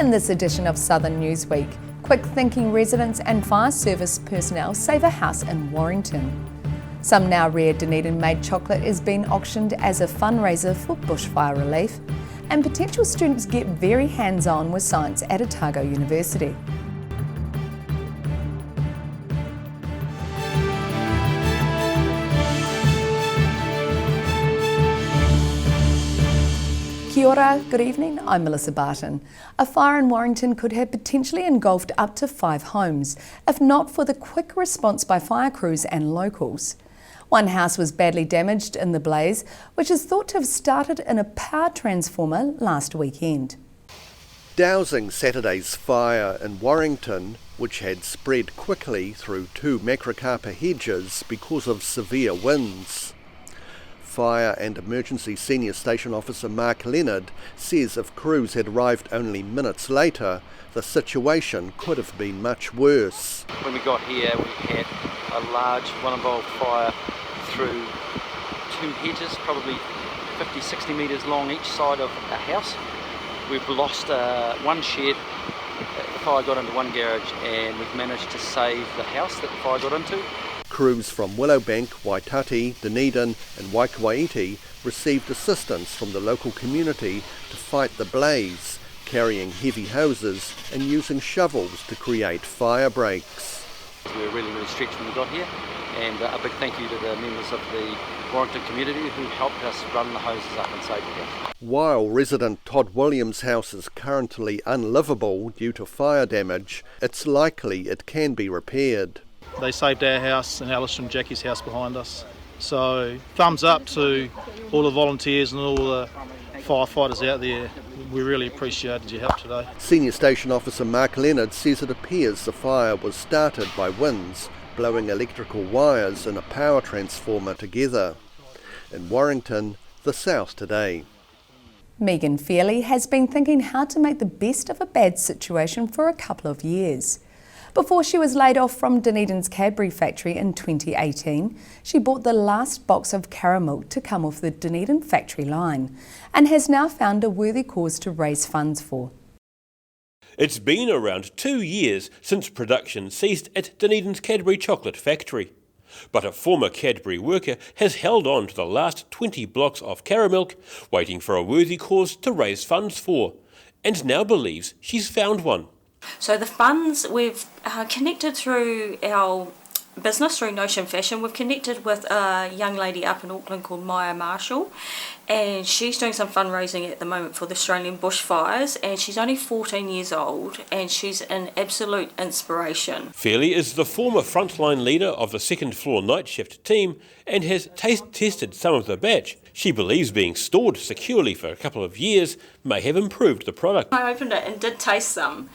In this edition of Southern Newsweek, quick-thinking residents and fire service personnel save a house in Warrington. Some now rare Dunedin-made chocolate is being auctioned as a fundraiser for bushfire relief, and potential students get very hands-on with science at Otago University. Kia ora, good evening, I'm Melissa Barton. A fire in Warrington could have potentially engulfed up to 5 homes, if not for the quick response by fire crews and locals. One house was badly damaged in the blaze, which is thought to have started in a power transformer last weekend. Dousing Saturday's fire in Warrington, which had spread quickly through 2 macrocarpa hedges because of severe winds. Fire and Emergency Senior Station Officer Mark Leonard says if crews had arrived only minutes later, the situation could have been much worse. When we got here, we had a large one-involved fire through 2 hedges, probably 50-60 metres long each side of a house. We've lost one shed. The fire got into one garage, and we've managed to save the house that the fire got into. Crews from Willowbank, Waitati, Dunedin and Waikawaiti received assistance from the local community to fight the blaze, carrying heavy hoses and using shovels to create fire breaks. We were really stretched when we got here, and a big thank you to the members of the Warrington community who helped us run the hoses up and save the house. While resident Todd Williams' house is currently unlivable due to fire damage, it's likely it can be repaired. They saved our house and Alice and Jackie's house behind us. So thumbs up to all the volunteers and all the firefighters out there. We really appreciated your help today. Senior Station Officer Mark Leonard says it appears the fire was started by winds blowing electrical wires in a power transformer together. In Warrington, the South Today. Megan Fairley has been thinking how to make the best of a bad situation for a couple of years. Before she was laid off from Dunedin's Cadbury factory in 2018, she bought the last box of caramel to come off the Dunedin factory line and has now found a worthy cause to raise funds for. It's been around 2 years since production ceased at Dunedin's Cadbury chocolate factory. But a former Cadbury worker has held on to the last 20 blocks of caramel, waiting for a worthy cause to raise funds for, and now believes she's found one. So the funds we've connected through our business, through Notion Fashion. We've connected with a young lady up in Auckland called Maya Marshall, and she's doing some fundraising at the moment for the Australian bushfires, and she's only 14 years old and she's an absolute inspiration. Fairley is the former frontline leader of the second floor night shift team and has tested some of the batch. She believes being stored securely for a couple of years may have improved the product. I opened it and did taste some.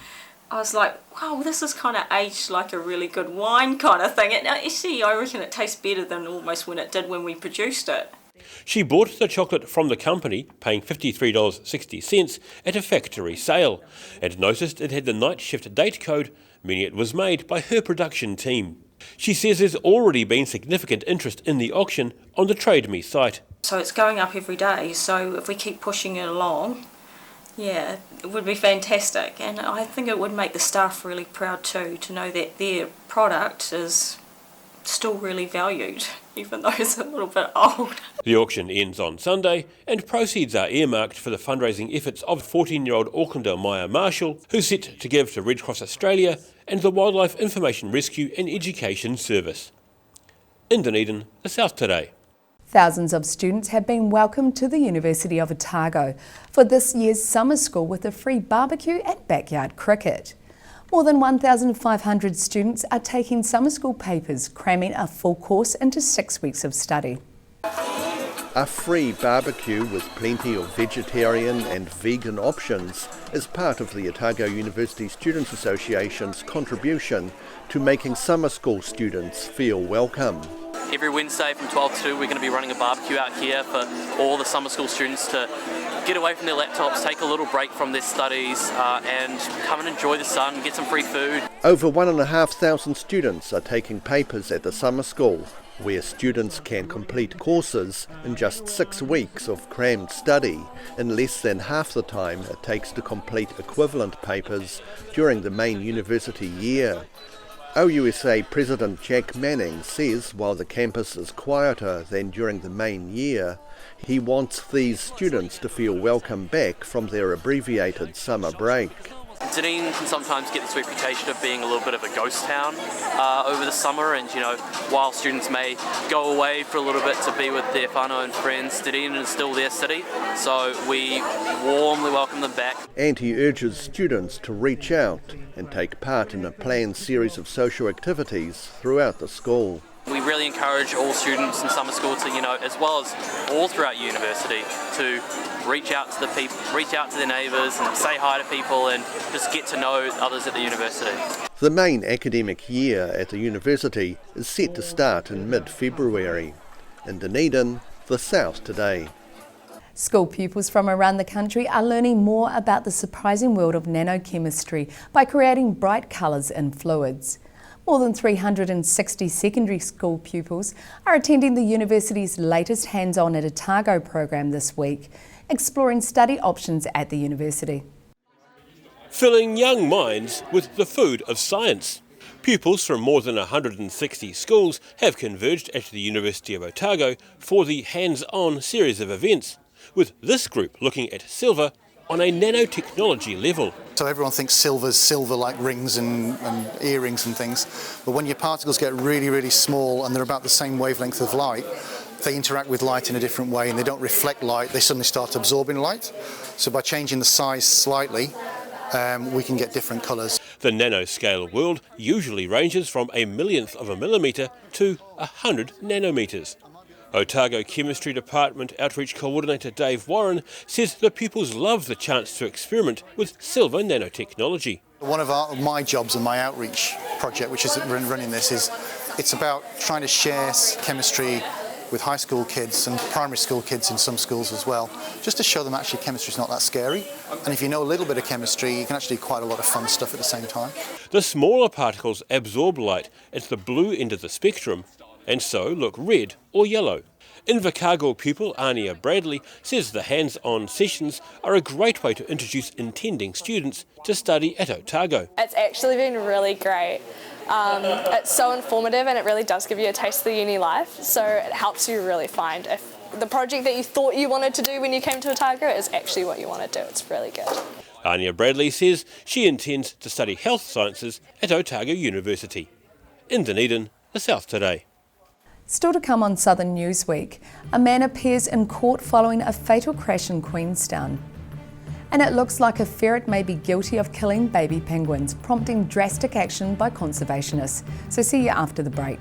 I was like, wow, this is kind of aged like a really good wine kind of thing. And actually, I reckon it tastes better than almost when it did when we produced it. She bought the chocolate from the company, paying $53.60 at a factory sale, and noticed it had the night shift date code, meaning it was made by her production team. She says there's already been significant interest in the auction on the Trade Me site. So it's going up every day, so if we keep pushing it along, yeah, it would be fantastic, and I think it would make the staff really proud too to know that their product is still really valued, even though it's a little bit old. The auction ends on Sunday, and proceeds are earmarked for the fundraising efforts of 14-year-old Aucklander Maya Marshall, who's set to give to Red Cross Australia and the Wildlife Information Rescue and Education Service. In Dunedin, the South Today. Thousands of students have been welcomed to the University of Otago for this year's summer school with a free barbecue and backyard cricket. More than 1,500 students are taking summer school papers, cramming a full course into 6 weeks of study. A free barbecue with plenty of vegetarian and vegan options is part of the Otago University Students Association's contribution to making summer school students feel welcome. Every Wednesday from 12 to 2 we're going to be running a barbecue out here for all the summer school students to get away from their laptops, take a little break from their studies and come and enjoy the sun, get some free food. Over 1,500 students are taking papers at the summer school, where students can complete courses in just 6 weeks of crammed study in less than half the time it takes to complete equivalent papers during the main university year. OUSA President Jack Manning says while the campus is quieter than during the main year, he wants these students to feel welcome back from their abbreviated summer break. Dunedin can sometimes get this reputation of being a little bit of a ghost town over the summer, and while students may go away for a little bit to be with their whānau and friends, Dunedin is still their city, so we warmly welcome them back. And he urges students to reach out and take part in a planned series of social activities throughout the school. We really encourage all students in summer school to, as well as all throughout university, to reach out to the people, reach out to their neighbours and say hi to people and just get to know others at the university. The main academic year at the university is set to start in mid-February. In Dunedin, the South Today. School pupils from around the country are learning more about the surprising world of nanochemistry by creating bright colours in fluids. More than 360 secondary school pupils are attending the university's latest hands-on at Otago program this week, exploring study options at the university. Filling young minds with the food of science. Pupils from more than 160 schools have converged at the University of Otago for the hands-on series of events, with this group looking at silver on a nanotechnology level. So everyone thinks silver's silver like rings and earrings and things, but when your particles get really, really small and they're about the same wavelength of light, they interact with light in a different way and they don't reflect light, they suddenly start absorbing light. So by changing the size slightly, we can get different colours. The nanoscale world usually ranges from a millionth of a millimetre to 100 nanometres. Otago Chemistry Department Outreach Coordinator Dave Warren says the pupils love the chance to experiment with silver nanotechnology. One of my jobs in my outreach project, which is running this, is it's about trying to share chemistry with high school kids and primary school kids in some schools as well, just to show them actually chemistry is not that scary. And if you know a little bit of chemistry, you can actually do quite a lot of fun stuff at the same time. The smaller particles absorb light at the blue end of the spectrum and so look red or yellow. Invercargill pupil Ania Bradley says the hands-on sessions are a great way to introduce intending students to study at Otago. It's actually been really great. It's so informative and it really does give you a taste of the uni life, so it helps you really find if the project that you thought you wanted to do when you came to Otago is actually what you want to do. It's really good. Ania Bradley says she intends to study health sciences at Otago University. In Dunedin, the South Today. Still to come on Southern Newsweek, a man appears in court following a fatal crash in Queenstown. And it looks like a ferret may be guilty of killing baby penguins, prompting drastic action by conservationists. So see you after the break.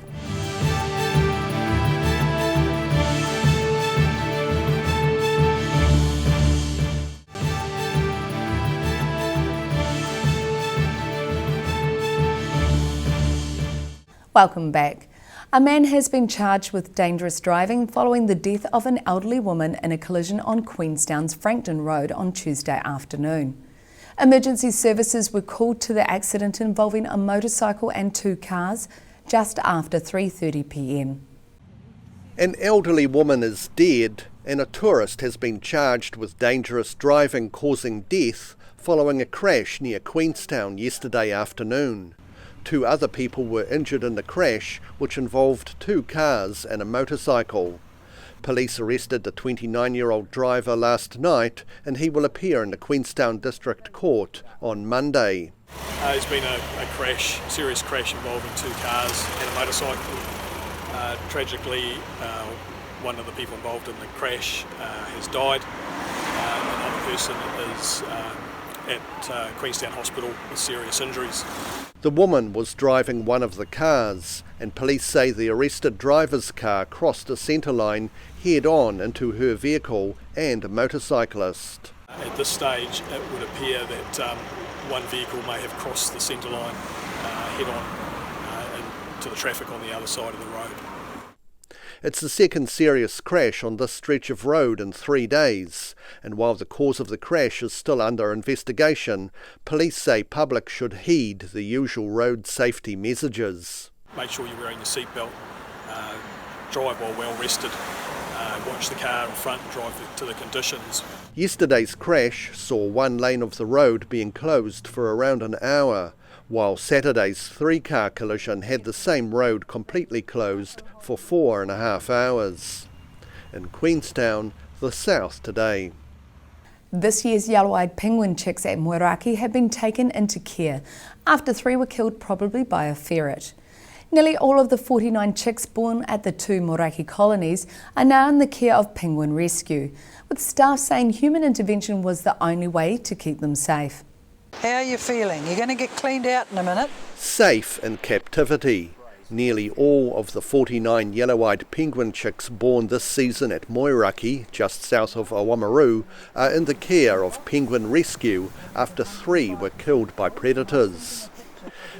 Welcome back. A man has been charged with dangerous driving following the death of an elderly woman in a collision on Queenstown's Frankton Road on Tuesday afternoon. Emergency services were called to the accident involving a motorcycle and 2 cars just after 3:30 p.m. An elderly woman is dead and a tourist has been charged with dangerous driving causing death following a crash near Queenstown yesterday afternoon. 2 other people were injured in the crash, which involved 2 cars and a motorcycle. Police arrested the 29-year-old driver last night and he will appear in the Queenstown District Court on Monday. There's been a crash, serious crash involving 2 cars and a motorcycle. Tragically, one of the people involved in the crash has died. Another person is at Queenstown Hospital with serious injuries. The woman was driving one of the cars, and police say the arrested driver's car crossed a centre line head-on into her vehicle and a motorcyclist. At this stage, it would appear that one vehicle may have crossed the centre line head-on into the traffic on the other side of the road. It's the second serious crash on this stretch of road in 3 days, and while the cause of the crash is still under investigation, police say public should heed the usual road safety messages. Make sure you're wearing your seatbelt, drive while well rested, watch the car in front and drive to the conditions. Yesterday's crash saw one lane of the road being closed for around an hour, while Saturday's three-car collision had the same road completely closed for 4.5 hours. In Queenstown, the South Today. This year's yellow-eyed penguin chicks at Moeraki have been taken into care after 3 were killed probably by a ferret. Nearly all of the 49 chicks born at the 2 Moeraki colonies are now in the care of Penguin Rescue, with staff saying human intervention was the only way to keep them safe. How are you feeling? You're going to get cleaned out in a minute? Safe in captivity. Nearly all of the 49 yellow-eyed penguin chicks born this season at Moeraki, just south of Oamaru, are in the care of Penguin Rescue after 3 were killed by predators.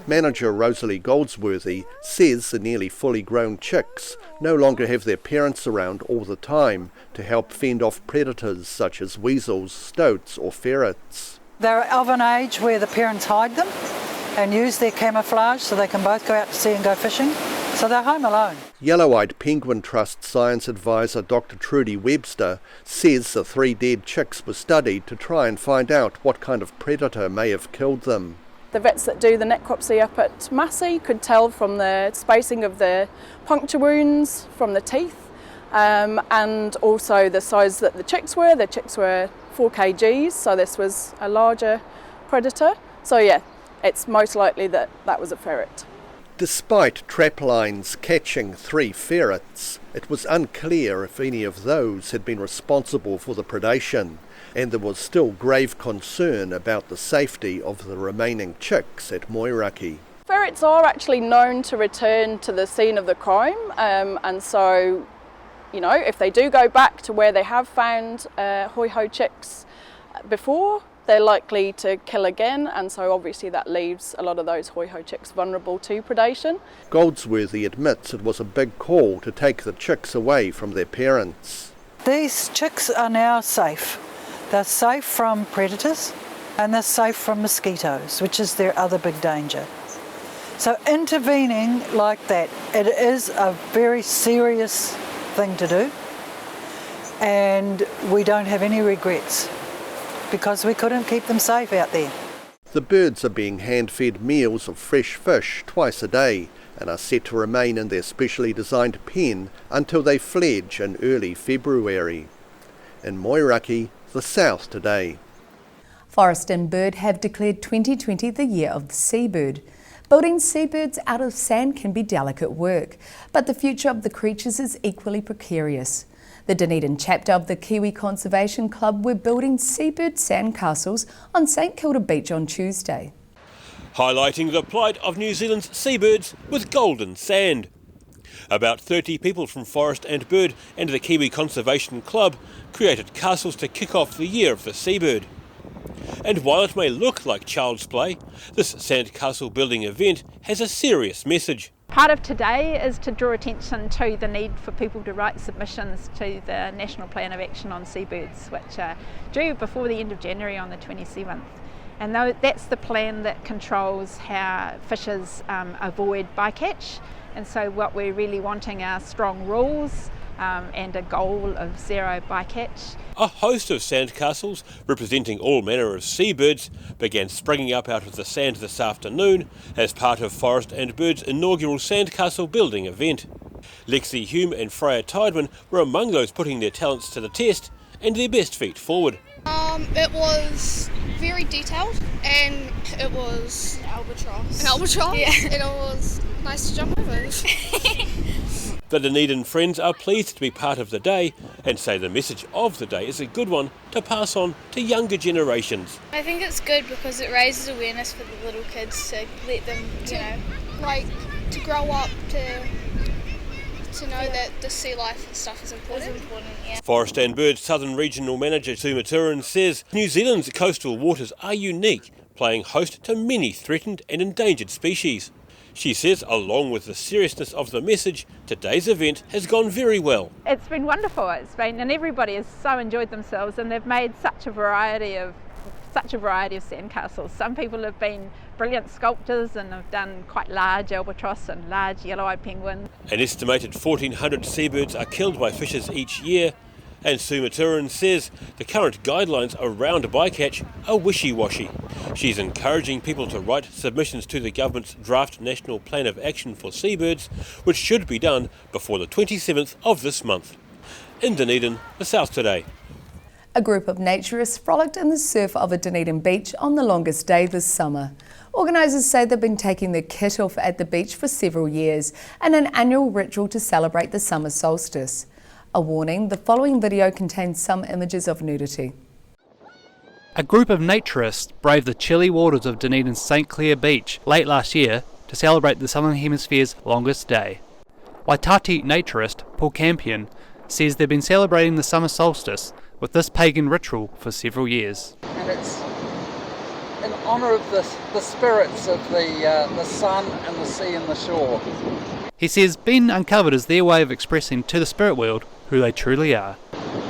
Manager Rosalie Goldsworthy says the nearly fully grown chicks no longer have their parents around all the time to help fend off predators such as weasels, stoats or ferrets. They're of an age where the parents hide them and use their camouflage so they can both go out to sea and go fishing. So they're home alone. Yellow-eyed Penguin Trust Science Advisor Dr. Trudy Webster says the 3 dead chicks were studied to try and find out what kind of predator may have killed them. The vets that do the necropsy up at Massey could tell from the spacing of the puncture wounds from the teeth, and also the size that the chicks were. The chicks were 4 kgs, so this was a larger predator. So yeah, it's most likely that that was a ferret. Despite trap lines catching 3 ferrets, it was unclear if any of those had been responsible for the predation, and there was still grave concern about the safety of the remaining chicks at Moeraki. Ferrets are actually known to return to the scene of the crime, and so, you know, if they do go back to where they have found hoi-ho chicks before, they're likely to kill again, and so obviously that leaves a lot of those hoi-ho chicks vulnerable to predation. Goldsworthy admits it was a big call to take the chicks away from their parents. These chicks are now safe. They're safe from predators and they're safe from mosquitoes, which is their other big danger. So intervening like that, it is a very serious thing to do, and we don't have any regrets because we couldn't keep them safe out there. The birds are being hand-fed meals of fresh fish twice a day and are set to remain in their specially designed pen until they fledge in early February. In Moeraki, the South Today. Forest and Bird have declared 2020 the year of the seabird. Building seabirds out of sand can be delicate work, but the future of the creatures is equally precarious. The Dunedin chapter of the Kiwi Conservation Club were building seabird sandcastles on St Kilda Beach on Tuesday. Highlighting the plight of New Zealand's seabirds with golden sand. About 30 people from Forest and Bird and the Kiwi Conservation Club created castles to kick off the year of the seabird. And while it may look like child's play, this sandcastle building event has a serious message. Part of today is to draw attention to the need for people to write submissions to the National Plan of Action on Seabirds, which are due before the end of January on the 27th. And that's the plan that controls how fishers avoid bycatch. And so what we're really wanting are strong rules and a goal of zero bycatch. A host of sandcastles representing all manner of seabirds began springing up out of the sand this afternoon as part of Forest and Bird's inaugural sandcastle building event. Lexi Hume and Freya Tideman were among those putting their talents to the test and their best feet forward. It was very detailed and it was an albatross. Yeah. And it was nice to jump over. The Dunedin Friends are pleased to be part of the day and say the message of the day is a good one to pass on to younger generations. I think it's good because it raises awareness for the little kids to let them, to grow up to know that the sea life and stuff is important. Yeah. Forest and Bird Southern Regional Manager Sue Maturin says New Zealand's coastal waters are unique, playing host to many threatened and endangered species. She says, along with the seriousness of the message, today's event has gone very well. It's been wonderful, and everybody has so enjoyed themselves, and they've made such a variety of sandcastles. Some people have been brilliant sculptors and have done quite large albatross and large yellow-eyed penguins. An estimated 1,400 seabirds are killed by fishers each year, and Sue Maturin says the current guidelines around bycatch are wishy-washy. She's encouraging people to write submissions to the government's draft National Plan of Action for Seabirds, which should be done before the 27th of this month. In Dunedin, the South Today. A group of naturists frolicked in the surf of a Dunedin beach on the longest day this summer. Organisers say they've been taking their kit off at the beach for several years in an annual ritual to celebrate the summer solstice. A warning, the following video contains some images of nudity. A group of naturists braved the chilly waters of Dunedin's St Clair Beach late last year to celebrate the Southern Hemisphere's longest day. Waitati naturist Paul Campion says they've been celebrating the summer solstice with this pagan ritual for several years. And it's in honour of the spirits of the sun and the sea and the shore. He says being uncovered is their way of expressing to the spirit world who they truly are.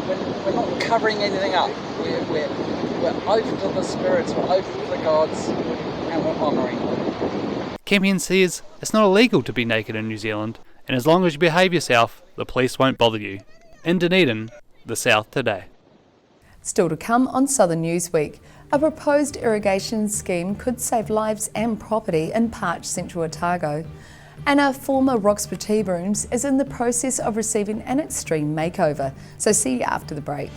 We're not covering anything up. We're open to the spirits, we're open to the gods, and we're honouring them. Campion says it's not illegal to be naked in New Zealand, and as long as you behave yourself, the police won't bother you. In Dunedin, the South Today. Still to come on Southern Newsweek, a proposed irrigation scheme could save lives and property in parched central Otago. And a former Roxburgh Tea Rooms is in the process of receiving an extreme makeover. So see you after the break.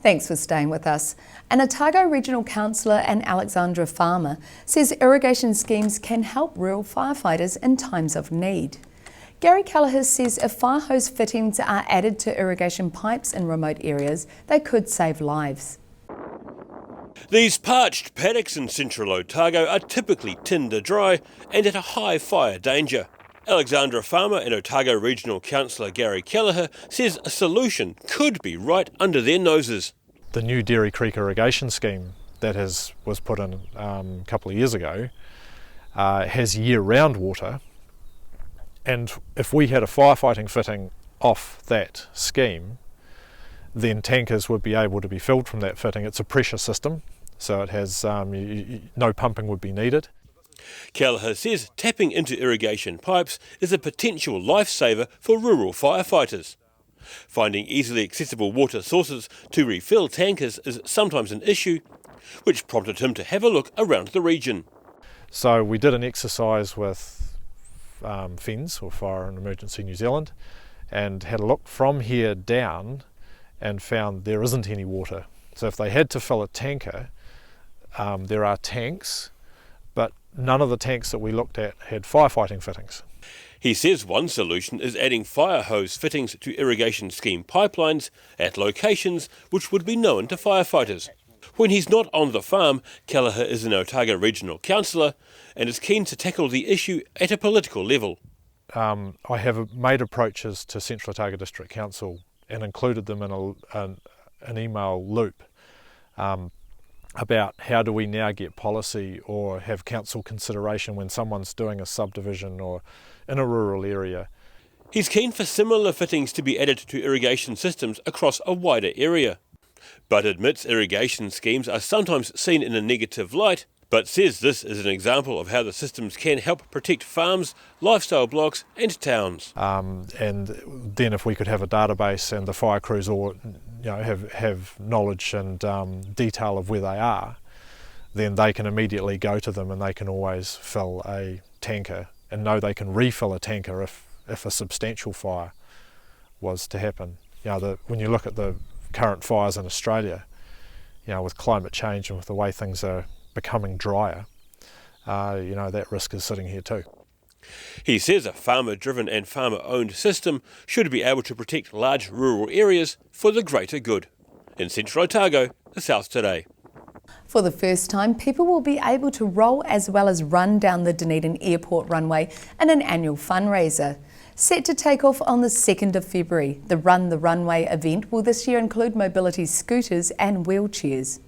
Thanks for staying with us. An Otago Regional Councillor and Alexandra Farmer says irrigation schemes can help rural firefighters in times of need. Gary Kelleher says if fire hose fittings are added to irrigation pipes in remote areas, they could save lives. These parched paddocks in central Otago are typically tinder dry and at a high fire danger. Alexandra Farmer and Otago Regional Councillor Gary Kelleher says a solution could be right under their noses. The new Dairy Creek irrigation scheme that was put in a couple of years ago has year-round water, and if we had a firefighting fitting off that scheme, then tankers would be able to be filled from that fitting. It's a pressure system, so it has no pumping would be needed. Kelleher says tapping into irrigation pipes is a potential lifesaver for rural firefighters. Finding easily accessible water sources to refill tankers is sometimes an issue, which prompted him to have a look around the region. So we did an exercise with FENZ, or Fire and Emergency New Zealand, and had a look from here down and found there isn't any water. So if they had to fill a tanker, there are tanks, but none of the tanks that we looked at had firefighting fittings. He says one solution is adding fire hose fittings to irrigation scheme pipelines at locations which would be known to firefighters. When he's not on the farm, Kelleher is an Otago Regional Councillor and is keen to tackle the issue at a political level. I have made approaches to Central Otago District Council and included them in an email loop about how do we now get policy or have council consideration when someone's doing a subdivision or in a rural area. He's keen for similar fittings to be added to irrigation systems across a wider area, but admits irrigation schemes are sometimes seen in a negative light, but says this is an example of how the systems can help protect farms, lifestyle blocks and towns. And then if we could have a database and the fire crews all have knowledge and detail of where they are, then they can immediately go to them and they can always fill a tanker and know they can refill a tanker if a substantial fire was to happen. When you look at the current fires in Australia, with climate change and with the way things are becoming drier, that risk is sitting here too. He says a farmer-driven and farmer-owned system should be able to protect large rural areas for the greater good. In Central Otago, the South Today. For the first time, people will be able to roll as well as run down the Dunedin Airport runway in an annual fundraiser. Set to take off on the 2nd of February, the Run the Runway event will this year include mobility scooters and wheelchairs.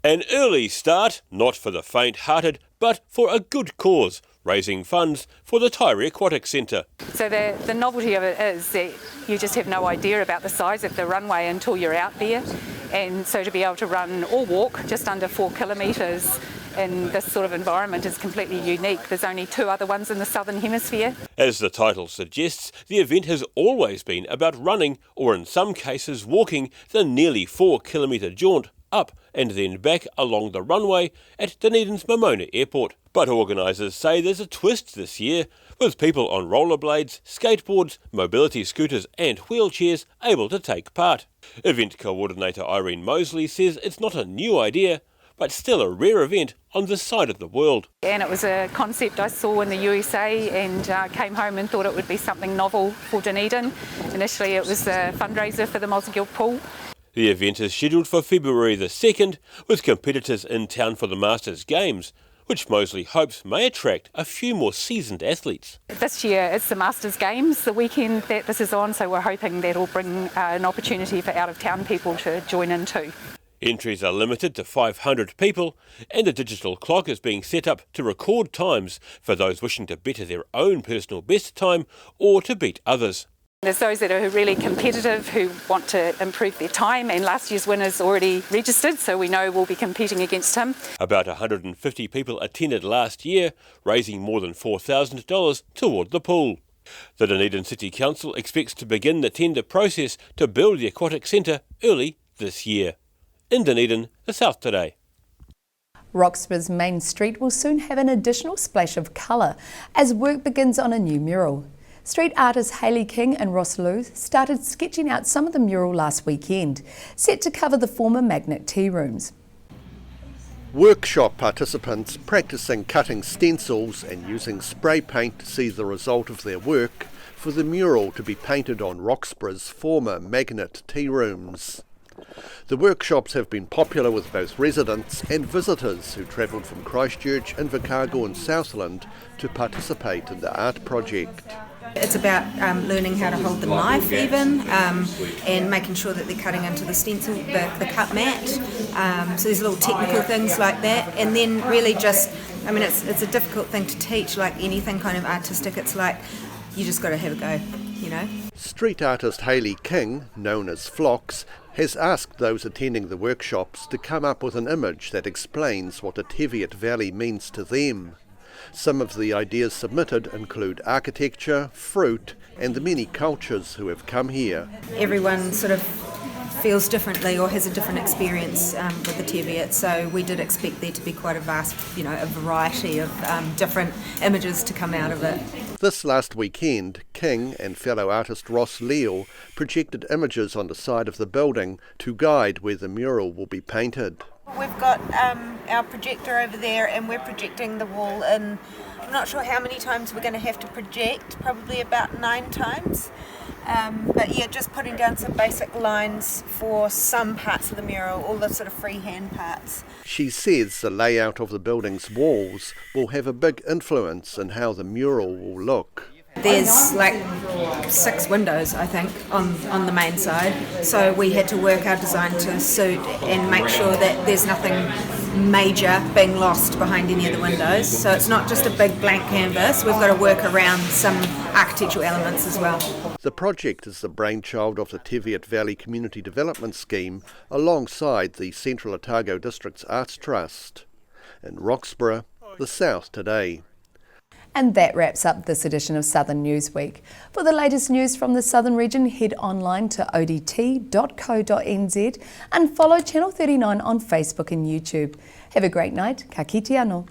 An early start, not for the faint-hearted, but for a good cause. raising funds for the Taieri Aquatic Centre. So the novelty of it is that you just have no idea about the size of the runway until you're out there. And so to be able to run or walk just under 4 kilometres in this sort of environment is completely unique. There's only 2 other ones in the Southern Hemisphere. As the title suggests, the event has always been about running, or in some cases walking, the nearly 4 kilometre jaunt up and then back along the runway at Dunedin's Momona Airport. But organisers say there's a twist this year, with people on rollerblades, skateboards, mobility scooters and wheelchairs able to take part. Event coordinator Irene Mosley says it's not a new idea, but still a rare event on this side of the world. And it was a concept I saw in the USA and came home and thought it would be something novel for Dunedin. Initially it was a fundraiser for the Mosgiel Pool. The event is scheduled for February the 2nd, with competitors in town for the Masters Games, which Mosley hopes may attract a few more seasoned athletes. This year it's the Masters Games, the weekend that this is on, so we're hoping that'll bring an opportunity for out-of-town people to join in too. Entries are limited to 500 people, and a digital clock is being set up to record times for those wishing to better their own personal best time or to beat others. There's those that are really competitive who want to improve their time, and last year's winner's already registered, so we know we'll be competing against him. About 150 people attended last year, raising more than $4,000 toward the pool. The Dunedin City Council expects to begin the tender process to build the aquatic centre early this year. In Dunedin, the South Today. Roxburgh's main street will soon have an additional splash of colour as work begins on a new mural. Street artists Hayley King and Ross Luth started sketching out some of the mural last weekend, set to cover the former Magnet tea rooms. Workshop participants practicing cutting stencils and using spray paint to see the result of their work for the mural to be painted on Roxburgh's former Magnet tea rooms. The workshops have been popular with both residents and visitors who travelled from Christchurch, Invercargill and Southland to participate in the art project. It's about learning how to hold the knife even, and making sure that they're cutting into the stencil, the cut mat. So there's little technical things like that, and then really just, I mean, it's a difficult thing to teach, like anything kind of artistic. It's like you just got to have a go, you know. Street artist Hayley King, known as Flocks, has asked those attending the workshops to come up with an image that explains what the Teviot Valley means to them. Some of the ideas submitted include architecture, fruit, and the many cultures who have come here. Everyone sort of feels differently or has a different experience with the Teviot, so we did expect there to be quite a vast, a variety of different images to come out of it. This last weekend, King and fellow artist Ross Leal projected images on the side of the building to guide where the mural will be painted. We've got our projector over there, and we're projecting the wall in, I'm not sure how many times we're going to have to project, probably about 9 times. But yeah, just putting down some basic lines for some parts of the mural, all the sort of freehand parts. She says the layout of the building's walls will have a big influence in how the mural will look. There's like 6 windows, I think, on the main side. So we had to work our design to suit and make sure that there's nothing major being lost behind any of the windows. So it's not just a big blank canvas. We've got to work around some architectural elements as well. The project is the brainchild of the Teviot Valley Community Development Scheme alongside the Central Otago District's Arts Trust. In Roxburgh, the South Today. And that wraps up this edition of Southern Newsweek. For the latest news from the Southern region, head online to odt.co.nz and follow Channel 39 on Facebook and YouTube. Have a great night. Ka kite anō.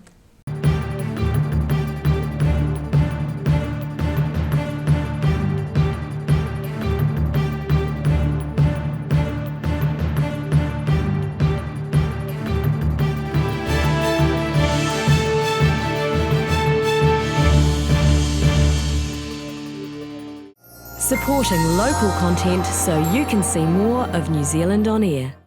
Supporting local content so you can see more of New Zealand on air.